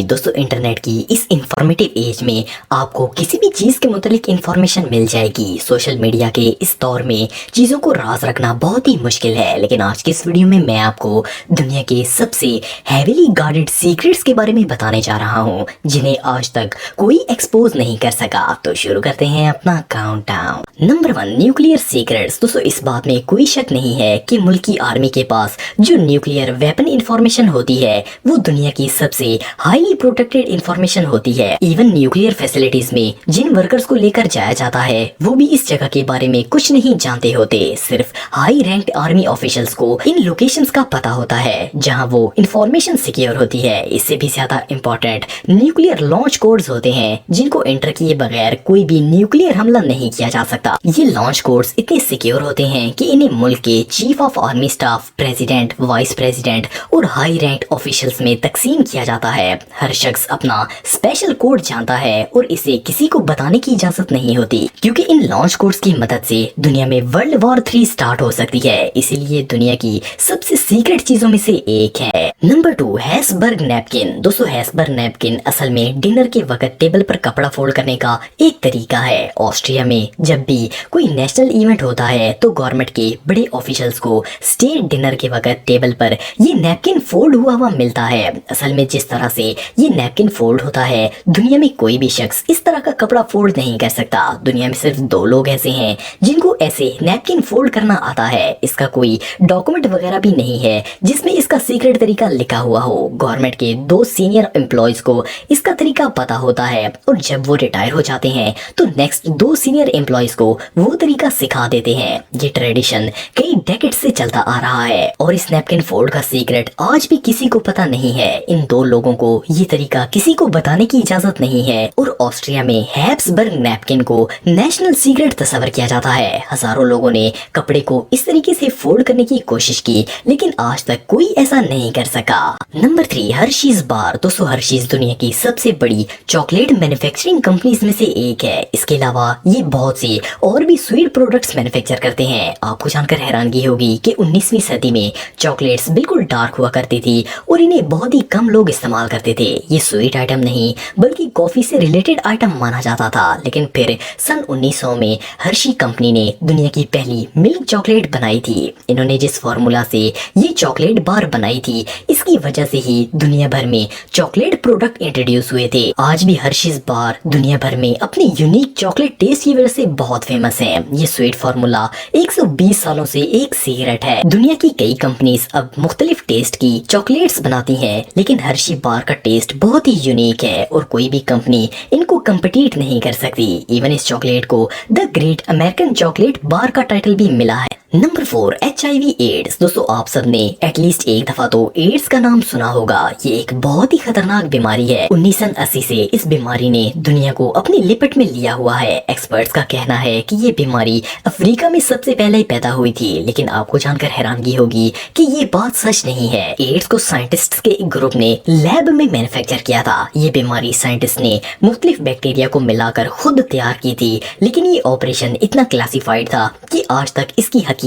दोस्तों इंटरनेट की इस इंफॉर्मेटिव एज में आपको किसी भी चीज़ के मुतालिक इंफॉर्मेशन मिल जाएगी। सोशल मीडिया के इस दौर में चीज़ों को राज रखना बहुत ही मुश्किल है, लेकिन आज के इस वीडियो में मैं आपको दुनिया के सबसे हैवीली गार्डेड सीक्रेट्स के बारे में बताने जा रहा हूँ, जिन्हें आज तक कोई एक्सपोज नहीं कर सका। तो शुरू करते हैं अपना काउंटडाउन। Number 1, nuclear secrets. दोस्तों इस बात में कोई शक नहीं है कि मुल्क की आर्मी के पास जो न्यूक्लियर वेपन इंफॉर्मेशन होती है वो दुनिया की सबसे हाईली प्रोटेक्टेड इंफॉर्मेशन होती है। इवन न्यूक्लियर फैसिलिटीज में जिन वर्कर्स को लेकर जाया जाता है वो भी इस जगह के बारे में कुछ नहीं जानते होते। सिर्फ हाई रैंक्ड आर्मी ऑफिशियल्स को इन लोकेशंस का पता होता है जहां वो इंफॉर्मेशन सिक्योर होती है। इससे भी ज्यादा इंपॉर्टेंट न्यूक्लियर लॉन्च कोड्स होते हैं जिनको एंटर किए बगैर कोई भी न्यूक्लियर हमला नहीं किया जा सकता। ये लॉन्च कोड्स इतने सिक्योर होते हैं कि इन्हें मुल्क के chief of army staff, president, vice president और हाई रैंक्ड ऑफिशियल्स में तकसीम किया जाता है। हर शख्स अपना स्पेशल कोड जानता है और इसे किसी को बताने की इजाजत नहीं होती, क्योंकि इन लॉन्च कोड्स की मदद से दुनिया में वर्ल्ड वॉर 3 स्टार्ट हो सकती है। इसीलिए दुनिया की सबसे सीक्रेट चीजों में से एक है। नंबर 2, हैसबर्ग नैपकिन। दोस्तों हैसबर्ग नैपकिन असल में डिनर के वक्त टेबल पर कपड़ा फोल्ड करने का एक तरीका है। ऑस्ट्रिया में जब भी कोई नेशनल इवेंट होता है तो गवर्नमेंट के बड़े ऑफिशियल्स को स्टेट डिनर के वक्त टेबल पर ये नैपकिन फोल्ड हुआ मिलता है। असल में जिस तरह से ये नैपकिन फोल्ड होता है, दुनिया में कोई भी शख्स इस तरह का कपड़ा फोल्ड नहीं कर सकता। दुनिया में सिर्फ 2 लोग ऐसे हैं जिनको ऐसे नैपकिन फोल्ड करना आता है। इसका कोई डॉक्यूमेंट वगैरह भी नहीं है जिसमें इसका सीक्रेट तरीका लिखा हुआ हो। गवर्नमेंट के 2 सीनियर एम्प्लॉयज को इसका तरीका पता होता है और जब वो रिटायर हो जाते हैं तो नेक्स्ट 2 सीनियर एम्प्लॉयज को वो तरीका सिखा देते हैं। ये ट्रेडिशन कई डेकेड से चलता आ रहा है और इस नैपकिन फोल्ड का सीक्रेट आज भी किसी को पता नहीं है। इन 2 लोगों को ये तरीका किसी को बताने की इजाजत नहीं है और ऑस्ट्रिया में हैब्सबर्ग नैपकिन को नेशनल सीक्रेट तस्वर किया जाता है। हजारों लोगों ने कपड़े को इस तरीके से फोल्ड करने की कोशिश की, लेकिन आज तक कोई ऐसा नहीं कर सका। नंबर 3, हर्शीज बार। दोस्तों हर्शीज दुनिया की सबसे बड़ी चॉकलेट मैन्युफैक्चरिंग कंपनीज में से एक है। इसके अलावा ये बहुत सी और भी स्वीट प्रोडक्ट्स मैन्युफैक्चर करते हैं। आपको जानकर हैरानगी होगी कि 19वीं सदी में चॉकलेट्स बिल्कुल डार्क हुआ करती थी और इन्हें बहुत ही कम लोग इस्तेमाल करते थे। ये स्वीट आइटम नहीं बल्कि कॉफी से रिलेटेड आइटम माना जाता था। लेकिन फिर सन 1900 में हर्शी कंपनी ने दुनिया की पहली मिल्क चॉकलेट बनाई थी। इन्होंने जिस फॉर्मूला से ये चॉकलेट बार बनाई थी, इसकी वजह से ही दुनिया भर में चॉकलेट प्रोडक्ट इंट्रोड्यूस हुए थे। आज भी हर्शीज बार दुनिया भर में अपनी यूनिक चॉकलेट टेस्ट की वजह से बहुत फेमस है। ये स्वीट फॉर्मूला 120 सालों से एक सीक्रेट है। दुनिया की कई कंपनीज अब मुख्तलिफ टेस्ट की चॉकलेट्स बनाती हैं, लेकिन हर्शी बार का टेस्ट बहुत ही यूनिक है और कोई भी कंपनी इनको कम्पिटिट नहीं कर सकती। इवन इस चॉकलेट को the great American chocolate bar का टाइटल भी मिला है। Number 4, HIV AIDS. दोस्तों आप सबने एटलीस्ट एक दफा तो एड्स का नाम सुना होगा। ये एक बहुत ही खतरनाक बीमारी है। 1980 से इस बीमारी ने दुनिया को अपनी लिपट में लिया हुआ है। एक्सपर्ट्स का कहना है कि ये बीमारी अफ्रीका में सबसे पहले ही पैदा हुई थी, लेकिन आपको जानकर हैरानगी होगी कि ये बात सच नहीं है। एड्स को साइंटिस्ट्स के एक ग्रुप ने लैब में मैन्युफैक्चर किया था। ये बीमारी साइंटिस्ट ने मुख्तलिफ बैक्टीरिया को मिलाकर खुद तैयार की थी, लेकिन ये ऑपरेशन इतना क्लासिफाइड था कि आज तक इसकी हकीकत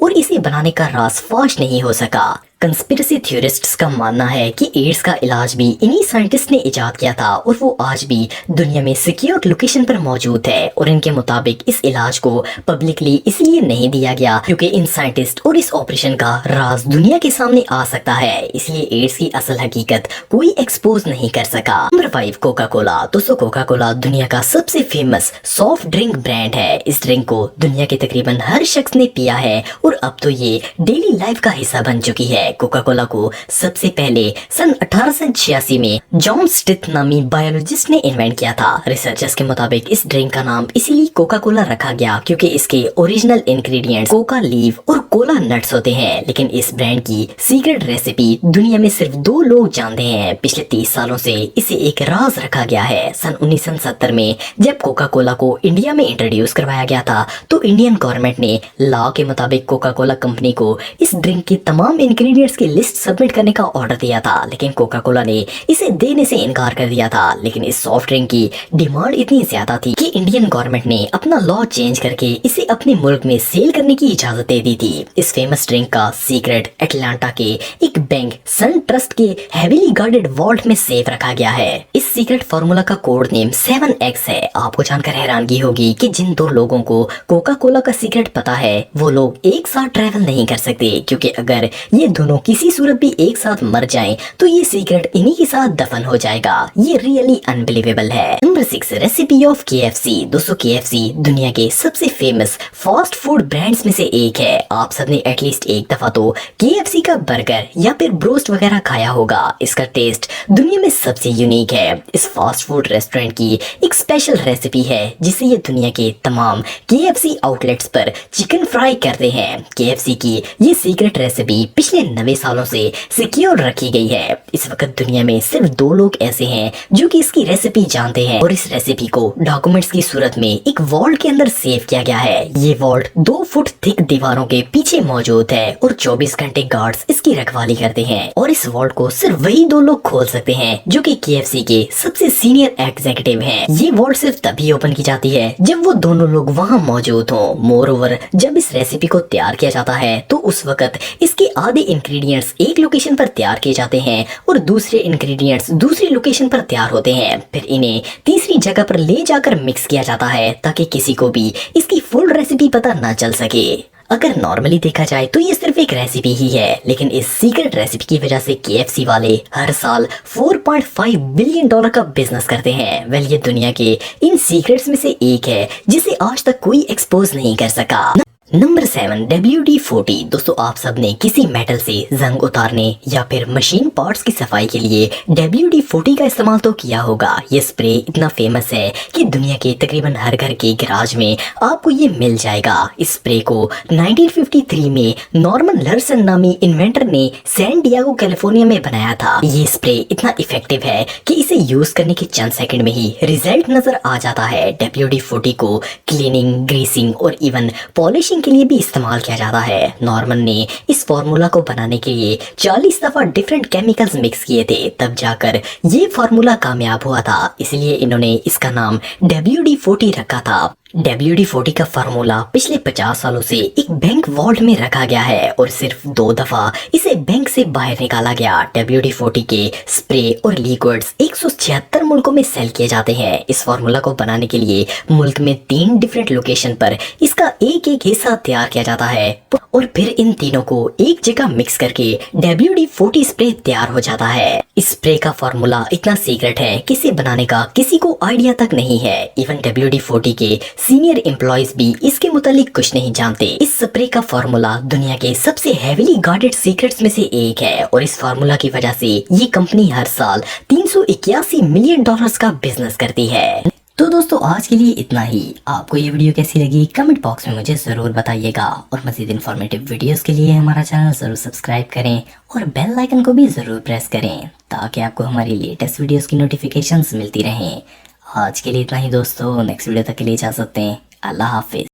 और इसे बनाने का राज फाश नहीं हो सका। कंस्पिरेसी थ्योरिस्ट्स का मानना है कि एड्स का इलाज भी इन्हीं साइंटिस्ट ने इजाद किया था और वो आज भी दुनिया में सिक्योर लोकेशन पर मौजूद है। और इनके मुताबिक इस इलाज को पब्लिकली इसलिए नहीं दिया गया क्योंकि इन साइंटिस्ट और इस ऑपरेशन का राज दुनिया के सामने आ सकता है, इसलिए एड्स की असल हकीकत कोई एक्सपोज नहीं कर सका। Number 5, Coca Cola. दोस्तों कोका कोला दुनिया का सबसे फेमस सॉफ्ट ड्रिंक ब्रांड है। इस ड्रिंक को दुनिया के तकरीबन हर शख्स ने पिया है और अब तो ये डेली लाइफ का हिस्सा बन चुकी है। कोका कोला को सबसे पहले सन 1886 में जॉन स्टिथ नामी बायोलॉजिस्ट ने इन्वेंट किया था। रिसर्चर्स के मुताबिक इस ड्रिंक का नाम इसीलिए कोका कोला रखा गया क्योंकि इसके ओरिजिनल इंग्रेडिएंट्स कोका लीव और कोला नट्स होते हैं। लेकिन इस ब्रांड की सीक्रेट रेसिपी दुनिया में सिर्फ 2 लोग जानते हैं। पिछले 30 सालों से इसे एक राज रखा गया है। सन 1970 में जब कोका कोला को इंडिया में इंट्रोड्यूस करवाया गया था तो इंडियन गवर्नमेंट ने लॉ के मुताबिक कोका कोला कंपनी को इस ड्रिंक के तमाम इंग्रेडिएंट्स इंग्रेडिएंट्स की लिस्ट सबमिट करने का ऑर्डर दिया था, लेकिन कोका कोला ने इसे देने से इनकार कर दिया था। लेकिन इस सॉफ्ट ड्रिंक की डिमांड इतनी ज्यादा थी कि इंडियन गवर्नमेंट ने अपना लॉ चेंज करके इसे अपने मुल्क में सेल करने की इजाजत दे दी थी। इस फेमस ड्रिंक का सीक्रेट अटलांटा के एक बैंक सन ट्रस्ट के हेवीली गार्डेड वॉल्ट में सेफ रखा गया है। इस सीक्रेट फार्मूला का कोड नेम 7X है। आपको जानकर हैरानगी होगी कि जिन दो लोगों को कोका कोला का सीक्रेट पता है वो लोग एक साथ ट्रैवल नहीं कर सकते, क्योंकि अगर ये दोनों किसी सूरत भी एक साथ मर जाएं तो ये सीक्रेट इन्हीं के साथ दफन हो जाएगा। ये रियली अनबिलीवेबल है। Number 6, recipe of KFC। दोस्तों KFC दुनिया के सबसे फेमस फास्ट फूड ब्रांड्स में से एक है। आप सबने एटलीस्ट एक दफा तो KFC का बर्गर या फिर ब्रोस्ट वगैरह खाया होगा। इसका टेस्ट दुनिया में सबसे यूनिक है। इस फास्ट फूड रेस्टोरेंट की एक स्पेशल रेसिपी है जिसे ये दुनिया के तमाम KFC आउटलेट्स पर चिकन फ्राई करते हैं। KFC की ये सीक्रेट रेसिपी पिछले 90 सालों से सिक्योर रखी गई है। इस वक्त दुनिया में सिर्फ 2 लोग ऐसे हैं जो कि इसकी रेसिपी जानते हैं और इस रेसिपी को डॉक्यूमेंट्स की सूरत में एक वॉल्ट के अंदर सेव किया गया है। ये वॉल्ट 2 फुट थिक दीवारों के पीछे मौजूद है और 24 घंटे गार्ड्स इसकी रखवाली करते हैं और इस वॉल्ट को सिर्फ वही 2 लोग खोल सकते हैं जो कि KFC के सबसे सीनियर एग्जीक्यूटिव हैं। ये वॉल्ट सिर्फ तभी ओपन की जाती है जब वो दोनों लोग वहाँ मौजूद हो। मोर ओवर जब इस रेसिपी को तैयार किया जाता है तो उस वक्त इसके आधे इंग्रेडिएंट्स एक लोकेशन पर तैयार किए जाते हैं और दूसरे इंग्रेडिएंट्स दूसरी लोकेशन पर तैयार होते हैं। फिर इन्हें तीसरी जगह पर ले जाकर मिक्स किया जाता है ताकि किसी को भी इसकी फुल रेसिपी पता न चल सके। अगर नॉर्मली देखा जाए तो ये सिर्फ एक रेसिपी ही है, लेकिन इस सीक्रेट रेसिपी की वजह से KFC वाले हर साल $4.5 बिलियन का बिजनेस करते हैं। वेल, ये दुनिया के इन सीक्रेट्स में से एक है जिसे आज तक कोई एक्सपोज नहीं कर सका। Number 7, WD-40। दोस्तों आप सब ने किसी मेटल से जंग उतारने या फिर मशीन पार्ट्स की सफाई के लिए WD-40 का इस्तेमाल तो किया होगा। ये स्प्रे इतना फेमस है कि दुनिया के तकरीबन हर घर के गैराज में आपको ये मिल जाएगा। इस स्प्रे को 1953 में नॉर्मन लर्सन नामी इन्वेंटर ने सैन डिएगो कैलिफोर्निया में बनाया था। ये स्प्रे इतना इफेक्टिव है कि इसे यूज करने के चंद सेकंड में ही रिजल्ट नजर आ जाता है। WD-40 को क्लीनिंग, ग्रीसिंग और इवन पॉलिशिंग के लिए भी इस्तेमाल किया जाता है। नॉर्मन ने इस फार्मूला को बनाने के लिए 40 दफा डिफरेंट केमिकल्स मिक्स किए थे, तब जाकर ये फार्मूला कामयाब हुआ था। इसलिए इन्होंने इसका नाम WD-40 रखा था। WD-40 का फार्मूला पिछले 50 सालों से एक बैंक वॉल्ट में रखा गया है और सिर्फ 2 दफा इसे बैंक से बाहर निकाला गया। WD-40 के स्प्रे और लिक्विड्स 176 मुल्कों में सेल किए जाते हैं। इस फार्मूला को बनाने के लिए मुल्क में 3 डिफरेंट लोकेशन पर इसका एक हिस्सा तैयार किया जाता है और फिर इन तीनों को एक जगह मिक्स करके WD-40 स्प्रे तैयार हो जाता है। इस स्प्रे का फार्मूला इतना सीक्रेट है कि इसे बनाने का किसी को आइडिया तक नहीं है। इवन WD-40 के सीनियर एम्प्लॉयज भी इसके मुतालिक कुछ नहीं जानते। इस स्प्रे का फार्मूला दुनिया के सबसे हेवीली गार्डेड सीक्रेट्स में से एक है और इस फार्मूला की वजह से ये कंपनी हर साल $381 मिलियन का बिजनेस करती है। तो दोस्तों आज के लिए इतना ही। आपको ये वीडियो कैसी लगी कमेंट बॉक्स में मुझे ज़रूर बताइएगा और मज़ीद इन्फॉर्मेटिव वीडियोस के लिए हमारा चैनल ज़रूर सब्सक्राइब करें और बेल आइकन को भी ज़रूर प्रेस करें ताकि आपको हमारी लेटेस्ट वीडियोस की नोटिफिकेशंस मिलती रहें। आज के लिए इतना ही दोस्तों, नेक्स्ट वीडियो तक के लिए इजाज़त दें। अल्लाह हाफिज़।